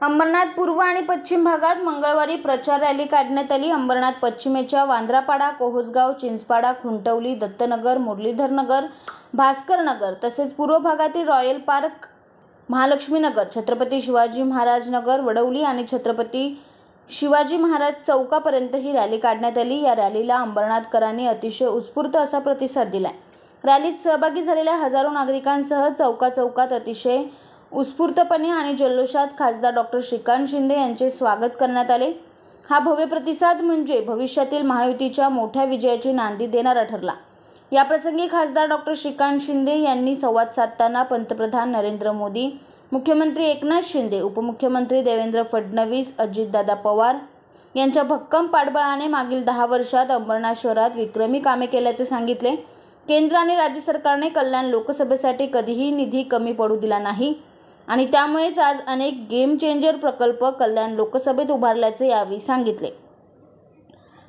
अंबरनाथ पूर्व आणि पश्चिम भागात मंगळवारी प्रचार रॅली काढण्यात आली। अंबरनाथ पश्चिमेच्या वांद्रापाडा, कोहोसगाव, चिंचपाडा, खुंटवली, दत्तनगर, मुरलीधरनगर, भास्करनगर तसेच पूर्व भागातील रॉयल पार्क, महालक्ष्मी नगर, छत्रपती शिवाजी महाराज नगर, वडवली आणि छत्रपती शिवाजी महाराज चौकापर्यंत ही रॅली काढण्यात आली। या रॅलीला अंबरनाथकरांनी अतिशय उत्स्फूर्त असा प्रतिसाद दिलाय। रॅलीत सहभागी झालेल्या हजारो नागरिकांसह चौकात अतिशय उत्स्फूर्तपणे आणि जल्लोषात खासदार डॉ. श्रीकांत शिंदे यांचे स्वागत करण्यात आले। हा भव्य प्रतिसाद म्हणजे भविष्यातील महायुतीच्या मोठ्या विजयाची नांदी देणारा ठरला। याप्रसंगी खासदार डॉ. श्रीकांत शिंदे यांनी संवाद साधताना पंतप्रधान नरेंद्र मोदी, मुख्यमंत्री एकनाथ शिंदे, उपमुख्यमंत्री देवेंद्र फडणवीस, अजितदादा पवार यांच्या भक्कम पाठबळाने मागील 10 वर्षात अंबरनाथ शहरात विक्रमी कामे केल्याचे सांगितले। केंद्र आणि राज्य सरकारने कल्याण लोकसभेसाठी कधीही निधी कमी पडू दिला नाही आणि त्यामुळेच आज अनेक गेम चेंजर प्रकल्प कल्याण लोकसभेत उभारल्याचे यावेळी सांगितले।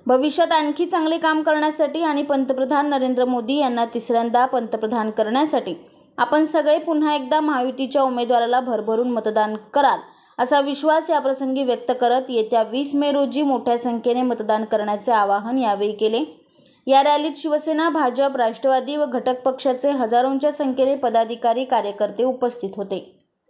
भविष्यात आणखी चांगले काम करण्यासाठी आणि पंतप्रधान नरेंद्र मोदी यांना तिसऱ्यांदा पंतप्रधान करण्यासाठी आपण सगळे पुन्हा एकदा महायुतीच्या उमेदवाराला भरभरून मतदान कराल असा विश्वास याप्रसंगी व्यक्त करत येत्या 20 मे रोजी मोठ्या संख्येने मतदान करण्याचे आवाहन यावेळी केले। या रॅलीत शिवसेना, भाजप, राष्ट्रवादी व घटक पक्षाचे हजारोंच्या संख्येने पदाधिकारी, कार्यकर्ते उपस्थित होते।